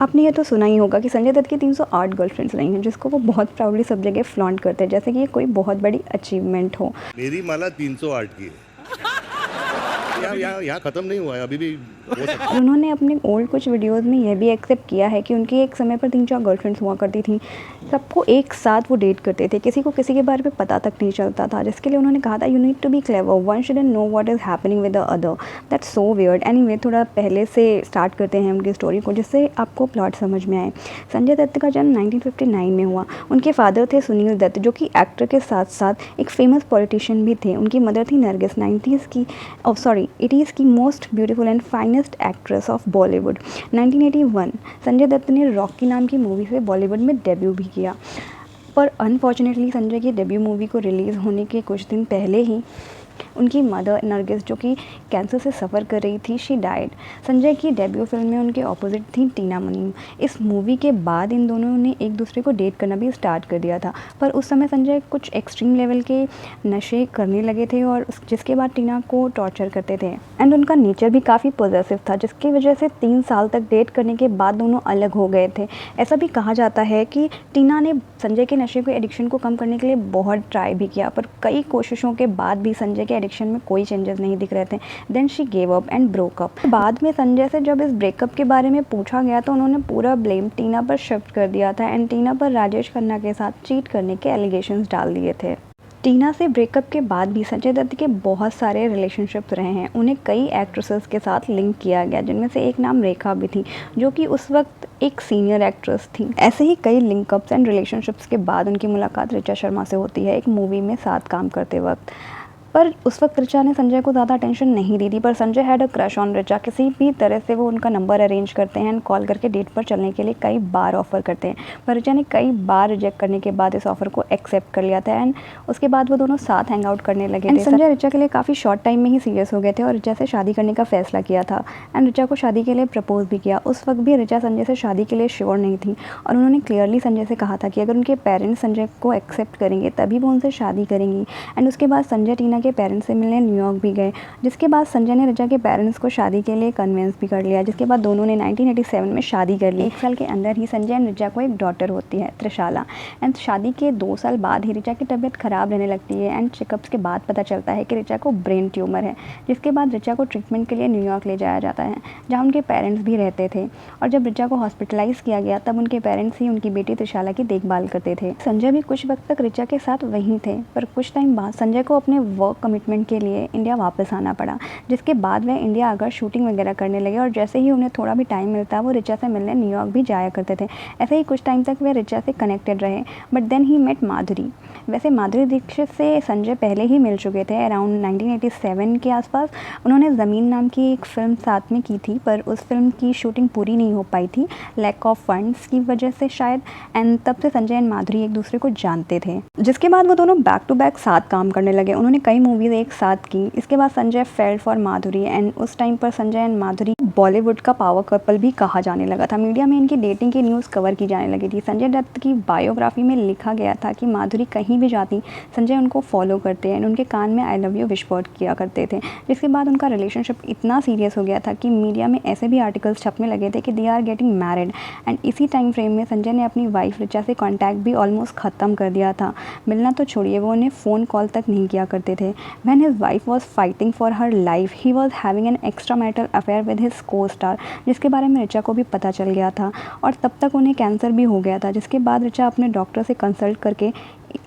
आपने ये तो सुना ही होगा कि संजय दत्त की 308 गर्लफ्रेंड्स रही हैं, जिसको वो बहुत प्राउडली सब जगह फ्लॉन्ट करते हैं, जैसे कि ये कोई बहुत बड़ी अचीवमेंट हो। मेरी माला 308 की है। यहाँ यहाँ यहाँ खत्म नहीं हुआ है, अभी भी हो सकता और है। उन्होंने अपने ओल्ड कुछ वीडियोज़ में यह भी एक्सेप्ट किया है कि उनकी एक समय पर 3-4 गर्लफ्रेंड्स हुआ करती थी। सबको एक साथ वो डेट करते थे, किसी को किसी के बारे में पता तक नहीं चलता था, जिसके लिए उन्होंने कहा था you need to be clever, one shouldn't know what is happening with the other, that's so weird. Anyway, थोड़ा पहले से स्टार्ट करते हैं उनकी स्टोरी को, जिससे आपको प्लॉट समझ में आए। संजय दत्त का जन्म 1959 में हुआ। उनके फादर थे सुनील दत्त, जो कि एक्टर के साथ साथ एक फेमस पॉलिटिशियन भी थे। उनकी मदर थी नरगिस, 80s की most beautiful and finest actress of Bollywood. 1981 Sanjay Dutt ने रॉकी नाम की मूवी से बॉलीवुड में डेब्यू भी किया, पर अनफॉर्चुनेटली संजय की डेब्यू मूवी को रिलीज़ होने के कुछ दिन पहले ही उनकी मदर नरगिस, जो कि कैंसर से सफ़र कर रही थी, शी डाइड। संजय की डेब्यू फिल्म में उनके ऑपोजिट थी टीना मुनीम। इस मूवी के बाद इन दोनों ने एक दूसरे को डेट करना भी स्टार्ट कर दिया था, पर उस समय संजय कुछ एक्सट्रीम लेवल के नशे करने लगे थे और जिसके बाद टीना को टॉर्चर करते थे। एंड उनका नेचर भी काफ़ी पॉजेसिव था, जिसकी वजह से 3 साल तक डेट करने के बाद दोनों अलग हो गए थे। ऐसा भी कहा जाता है कि टीना ने संजय के नशे के एडिक्शन को कम करने के लिए बहुत ट्राई भी किया, पर कई कोशिशों के बाद भी संजय के एडिक्शन में कोई चेंजेस नहीं दिख रहे थे। Then she gave up and broke up. बाद में संजय से जब इस ब्रेकअप के बारे में पूछा गया तो उन्होंने पूरा ब्लेम टीना पर शिफ्ट कर दिया था एंड टीना पर राजेश खन्ना के साथ चीट करने के एलिगेशंस डाल दिए थे। टीना से ब्रेकअप के बाद भी संजय दत्त के बहुत सारे रिलेशनशिप्स रहे हैं। उन्हें कई एक्ट्रेसेस के साथ लिंक किया गया, जिनमें से एक नाम रेखा भी थी, जो कि उस वक्त एक सीनियर एक्ट्रेस थी। ऐसे ही कई लिंकअप्स एंड रिलेशनशिप्स के बाद उनकी मुलाकात ऋचा शर्मा से होती है, एक मूवी में साथ काम करते वक्त। पर उस वक्त ऋचा ने संजय को ज़्यादा अटेंशन नहीं दी थी, पर Sanjay had a crush on Richa. किसी भी तरह से वो उनका नंबर अरेंज करते हैं एंड कॉल करके डेट पर चलने के लिए कई बार ऑफ़र करते हैं, पर ऋचा ने कई बार रिजेक्ट करने के बाद इस ऑफ़र को एक्सेप्ट कर लिया था एंड उसके बाद वो दोनों साथ हैंग आउट करने लगे थे। संजय ऋचा के लिए काफ़ी शॉर्ट टाइम में ही सीरियस हो गए थे और ऋचा से शादी करने का फैसला किया था एंड ऋचा को शादी के लिए प्रपोज भी किया। उस वक्त भी ऋचा संजय से शादी के लिए श्योर नहीं थी और उन्होंने क्लियरली संजय से कहा था कि अगर उनके पेरेंट्स संजय को एक्सेप्ट करेंगे तभी वो उनसे शादी करेंगी। एंड उसके बाद संजय टीना के पेरेंट्स से मिलने न्यूयॉर्क भी गए, जिसके बाद संजय ने ऋचा के पेरेंट्स को शादी के लिए कन्विंस भी कर लिया, जिसके बाद दोनों ने 1987 में शादी कर ली। 1 साल के अंदर ही संजय एंड ऋचा को एक डॉटर होती है, त्रिशाला। एंड शादी के 2 साल बाद ही ऋचा की तबीयत खराब रहने लगती है एंड चेकअप्स के बाद पता चलता है कि ऋचा को ब्रेन ट्यूमर है, जिसके बाद ऋचा को ट्रीटमेंट के लिए न्यूयॉर्क ले जाया जाता है, जहाँ उनके पेरेंट्स भी रहते थे। और जब ऋचा को हॉस्पिटलाइज किया गया तब उनके पेरेंट्स ही उनकी बेटी त्रिशाला की देखभाल करते थे। संजय भी कुछ वक्त तक ऋचा के साथ वहीं थे, पर कुछ टाइम बाद संजय को अपने वर्क कमिटमेंट के लिए इंडिया वापस आना पड़ा, जिसके बाद वे इंडिया आकर शूटिंग वगैरह करने लगे और जैसे ही उन्हें थोड़ा भी टाइम मिलता वो ऋचा से मिलने न्यूयॉर्क भी जाया करते थे। ऐसे ही कुछ टाइम तक वे ऋचा से कनेक्टेड रहे, बट देन ही मेट माधुरी। वैसे माधुरी दीक्षित से संजय पहले ही मिल चुके थे, अराउंड 1987 के आसपास। उन्होंने ज़मीन नाम की एक फ़िल्म साथ में की थी, पर उस फिल्म की शूटिंग पूरी नहीं हो पाई थी, लैक ऑफ फंड्स की वजह से शायद। एंड तब से संजय एंड माधुरी एक दूसरे को जानते थे, जिसके बाद वो दोनों बैक टू बैक साथ काम करने लगे। उन्होंने कई मूवीज़ एक साथ की। इसके बाद Sanjay failed for Madhuri and उस टाइम पर संजय एंड माधुरी बॉलीवुड का पावर कपल भी कहा जाने लगा था। मीडिया में इनकी डेटिंग की न्यूज़ कवर की जाने लगी थी। संजय दत्त की बायोग्राफी में लिखा गया था कि माधुरी कहीं भी जाती संजय उनको फॉलो करते हैं, उनके कान में आई लव यू विस्पर्ड किया करते थे। जिसके बाद उनका रिलेशनशिप इतना सीरियस हो गया था कि मीडिया में ऐसे भी आर्टिकल्स छपने लगे थे कि they are getting married. And इसी टाइम फ्रेम में संजय ने अपनी वाइफ ऋचा से कॉन्टैक्ट भी ऑलमोस्ट ख़त्म कर दिया था। मिलना तो छोड़िए, वो उन्हें फ़ोन कॉल तक नहीं किया करते थे। When his wife was fighting for her life he was having an extra marital affair with his को स्टार, जिसके बारे में ऋचा को भी पता चल गया था और तब तक उन्हें कैंसर भी हो गया था। जिसके बाद ऋचा अपने डॉक्टर से कंसल्ट करके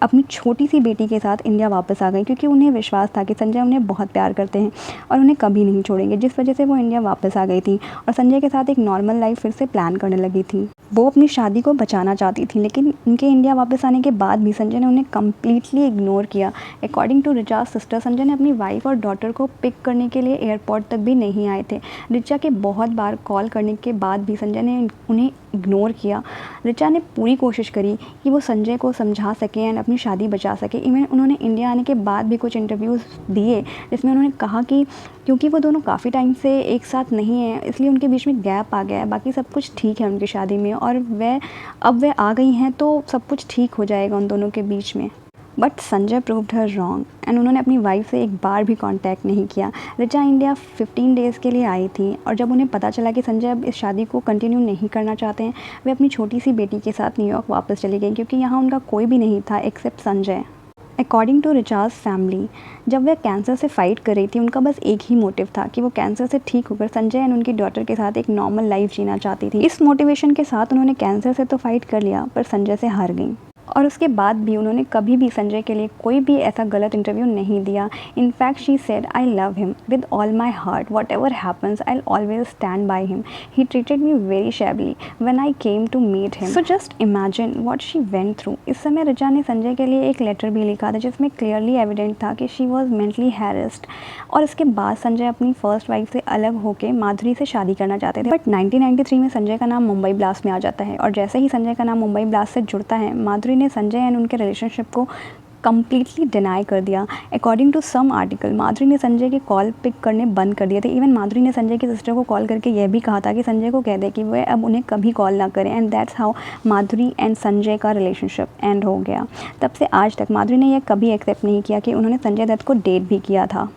अपनी छोटी सी बेटी के साथ इंडिया वापस आ गई, क्योंकि उन्हें विश्वास था कि संजय उन्हें बहुत प्यार करते हैं और उन्हें कभी नहीं छोड़ेंगे, जिस वजह से वो इंडिया वापस आ गई थी और संजय के साथ एक नॉर्मल लाइफ फिर से प्लान करने लगी थी। वो अपनी शादी को बचाना चाहती थी, लेकिन उनके इंडिया वापस आने के बाद भी संजय ने उन्हें कम्प्लीटली इग्नोर किया। अकॉर्डिंग टू ऋचा's सिस्टर, संजय ने अपनी वाइफ और डॉटर को पिक करने के लिए एयरपोर्ट तक भी नहीं आए थे। ऋचा के बहुत बार कॉल करने के बाद भी संजय ने उन्हें इग्नोर किया। ऋचा ने पूरी कोशिश करी कि वो संजय को समझा सकें एंड अपनी शादी बचा सके। इवन उन्होंने इंडिया आने के बाद भी कुछ इंटरव्यूज़ दिए जिसमें उन्होंने कहा कि क्योंकि वो दोनों काफ़ी टाइम से एक साथ नहीं हैं, इसलिए उनके बीच में गैप आ गया है, बाकी सब कुछ ठीक है उनकी शादी में और अब वे आ गई हैं तो सब कुछ ठीक हो जाएगा उन दोनों के बीच में। But Sanjay proved her wrong and उन्होंने अपनी वाइफ से एक बार भी कांटेक्ट नहीं किया। ऋचा इंडिया 15 डेज़ के लिए आई थी और जब उन्हें पता चला कि संजय अब इस शादी को कंटिन्यू नहीं करना चाहते हैं, वे अपनी छोटी सी बेटी के साथ न्यूयॉर्क वापस चली गई क्योंकि यहाँ उनका कोई भी नहीं था except Sanjay. According to Richa's family, जब वह कैंसर से फाइट कर रही थी, उनका बस एक ही मोटिव था कि वो कैंसर से ठीक होकर संजय एंड उनकी डॉटर के साथ एक नॉर्मल लाइफ जीना चाहती थी। इस मोटिवेशन के साथ उन्होंने कैंसर से तो फाइट कर लिया पर संजय से हार गई और उसके बाद भी उन्होंने कभी भी संजय के लिए कोई भी ऐसा गलत इंटरव्यू नहीं दिया। In fact she said I love him with all my heart, whatever happens I always stand by him, he treated me very shabbily when I came to meet him. So just imagine what she went through. इस समय ऋचा ने संजय के लिए एक letter भी लिखा था जिसमें क्लियरली एविडेंट था कि शी वॉज मेंटली हैरेस्ड और इसके बाद संजय अपनी फर्स्ट वाइफ से अलग होकर माधुरी से शादी करना चाहते थे। बट 1993 में संजय का नाम मुंबई ब्लास्ट में आ जाता है और जैसे ही संजय का नाम मुंबई ब्लास्ट से जुड़ता है, माधुरी ने संजय एंड उनके रिलेशनशिप को कम्प्लीटली डिनाई कर दिया। अकॉर्डिंग टू सम आर्टिकल, माधुरी ने संजय के कॉल पिक करने बंद कर दिए थे। इवन माधुरी ने संजय की सिस्टर को कॉल करके यह भी कहा था कि संजय को कह दे कि वह अब उन्हें कभी कॉल ना करें and that's how Madhuri and Sanjay का रिलेशनशिप एंड हो गया। तब से आज तक माधुरी ने यह कभी एक्सेप्ट नहीं किया कि उन्होंने संजय दत्त को डेट भी किया था।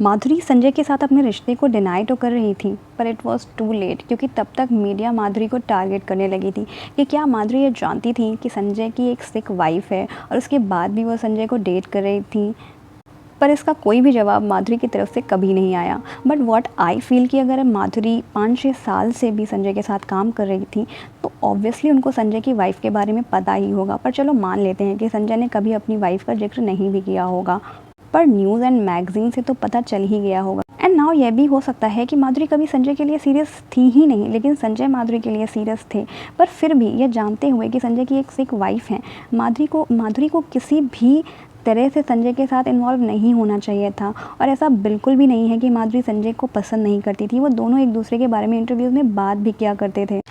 माधुरी संजय के साथ अपने रिश्ते को डिनाई तो कर रही थी पर इट वॉज टू लेट क्योंकि तब तक मीडिया माधुरी को टारगेट करने लगी थी कि क्या माधुरी ये जानती थी कि संजय की एक सिक वाइफ है और उसके बाद भी वो संजय को डेट कर रही थी। पर इसका कोई भी जवाब माधुरी की तरफ से कभी नहीं आया। बट व्हाट आई फील कि अगर माधुरी 5-6 साल से भी संजय के साथ काम कर रही थी तो ऑब्वियसली उनको संजय की वाइफ के बारे में पता ही होगा। पर चलो मान लेते हैं कि संजय ने कभी अपनी वाइफ का जिक्र नहीं भी किया होगा, पर न्यूज़ एंड मैगजीन से तो पता चल ही गया होगा। एंड नाउ यह भी हो सकता है कि माधुरी कभी संजय के लिए सीरियस थी ही नहीं, लेकिन संजय माधुरी के लिए सीरियस थे। पर फिर भी यह जानते हुए कि संजय की एक सिक वाइफ है, माधुरी को किसी भी तरह से संजय के साथ इन्वॉल्व नहीं होना चाहिए था। और ऐसा बिल्कुल भी नहीं है कि माधुरी संजय को पसंद नहीं करती थी, वो दोनों एक दूसरे के बारे में इंटरव्यूज़ में बात भी किया करते थे।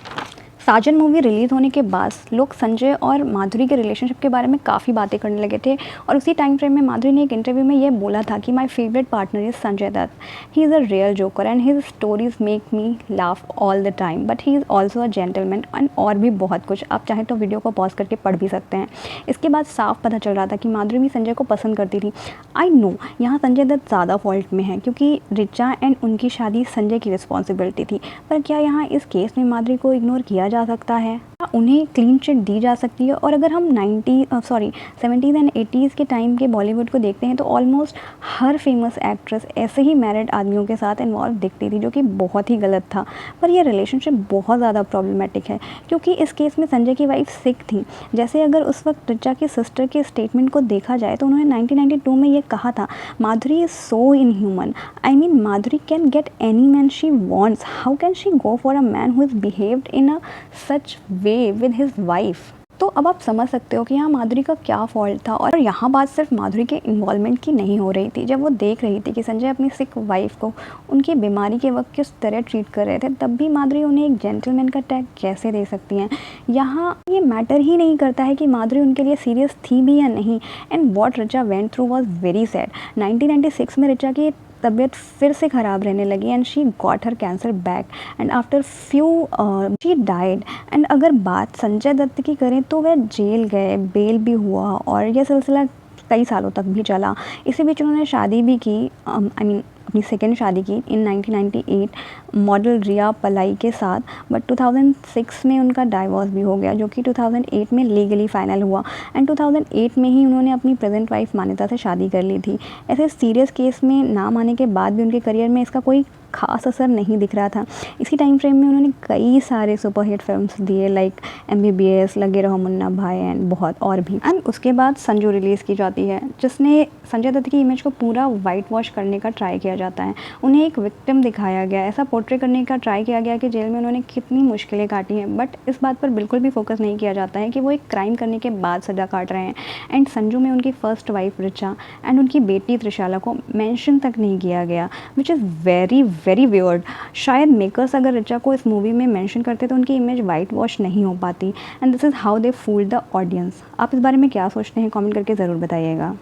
साजन मूवी रिलीज़ होने के बाद लोग संजय और माधुरी के रिलेशनशिप के बारे में काफ़ी बातें करने लगे थे और उसी टाइम फ्रेम में माधुरी ने एक इंटरव्यू में ये बोला था कि my favourite partner is Sanjay Dutt, he is a real joker and his stories make me laugh all the time but he is also a gentleman and और भी बहुत कुछ। आप चाहें तो वीडियो को पॉज करके पढ़ भी सकते हैं। इसके बाद साफ पता चल रहा था कि माधुरी भी संजय को पसंद करती थी। आई नो यहाँ संजय दत्त ज़्यादा फॉल्ट में है क्योंकि ऋचा एंड उनकी शादी संजय की रिस्पॉन्सिबिलिटी थी, पर क्या यहाँ इस केस में माधुरी को इग्नोर किया जा सकता है? उन्हें क्लीन चिट दी जा सकती है। और अगर हम 70s एंड 80s के टाइम के बॉलीवुड को देखते हैं तो ऑलमोस्ट हर फेमस एक्ट्रेस ऐसे ही मैरिड आदमियों के साथ इन्वॉल्व दिखती थी, जो कि बहुत ही गलत था। पर यह रिलेशनशिप बहुत ज़्यादा प्रॉब्लमेटिक है क्योंकि इस केस में संजय की वाइफ सिक थी। जैसे अगर उस वक्त ऋचा की सिस्टर के स्टेटमेंट को देखा जाए तो उन्होंने 1992 में ये कहा था, Madhuri is so inhuman, I mean Madhuri can get any man she wants, how can she go for a man who is behaved in a such way with his wife. तो अब आप समझ सकते हो कि यहाँ माधुरी का क्या फॉल्ट था। और यहाँ बात सिर्फ माधुरी के इन्वॉल्वमेंट की नहीं हो रही थी। जब वो देख रही थी कि संजय अपनी सिक वाइफ को उनकी बीमारी के वक्त किस तरह ट्रीट कर रहे थे, तब भी माधुरी उन्हें एक जेंटलमैन का टैग कैसे दे सकती हैं। यहाँ ये मैटर ही नहीं करता है कि माधुरी उनके लिए सीरियस थी भी या नहीं। And what Richa went through was very sad. 1996 में ऋचा की तबीयत फिर से ख़राब रहने लगी and she got her cancer back and after few she died. And अगर बात संजय दत्त की करें तो वह जेल गए, बेल भी हुआ और यह सिलसिला कई सालों तक भी चला। इसी बीच उन्होंने शादी भी की, अपनी सेकेंड शादी की इन 1998 मॉडल रिया पलाई के साथ। बट 2006 में उनका डाइवोर्स भी हो गया, जो कि 2008 में लीगली फाइनल हुआ। एंड 2008 में ही उन्होंने अपनी प्रेजेंट वाइफ मान्यता से शादी कर ली थी। ऐसे सीरियस केस में नाम आने के बाद भी उनके करियर में इसका कोई खास असर नहीं दिख रहा था। इसी टाइम फ्रेम में उन्होंने कई सारे सुपरहिट फिल्म्स दिए लाइक MBBS, लगे रहो मुन्ना भाई एंड बहुत और भी। एंड उसके बाद संजू रिलीज़ की जाती है, जिसने संजय दत्त की इमेज को पूरा वाइट वॉश करने का ट्राई किया जाता है। उन्हें एक विक्टिम दिखाया गया, ऐसा पोर्ट्रे करने का ट्राई किया गया कि जेल में उन्होंने कितनी मुश्किलें काटी हैं। बट इस बात पर बिल्कुल भी फोकस नहीं किया जाता है कि वो एक क्राइम करने के बाद सज़ा काट रहे हैं। एंड संजू में उनकी फर्स्ट वाइफ ऋचा एंड उनकी बेटी त्रिशाला को मेंशन तक नहीं किया गया, विच इज़ वेरी वियर्ड। शायद मेकर्स अगर ऋचा को इस मूवी में मेंशन करते तो उनकी इमेज वाइट वॉश नहीं हो पाती। And this is how they fooled the audience. आप इस बारे में क्या सोचते हैं, कमेंट करके ज़रूर बताइएगा।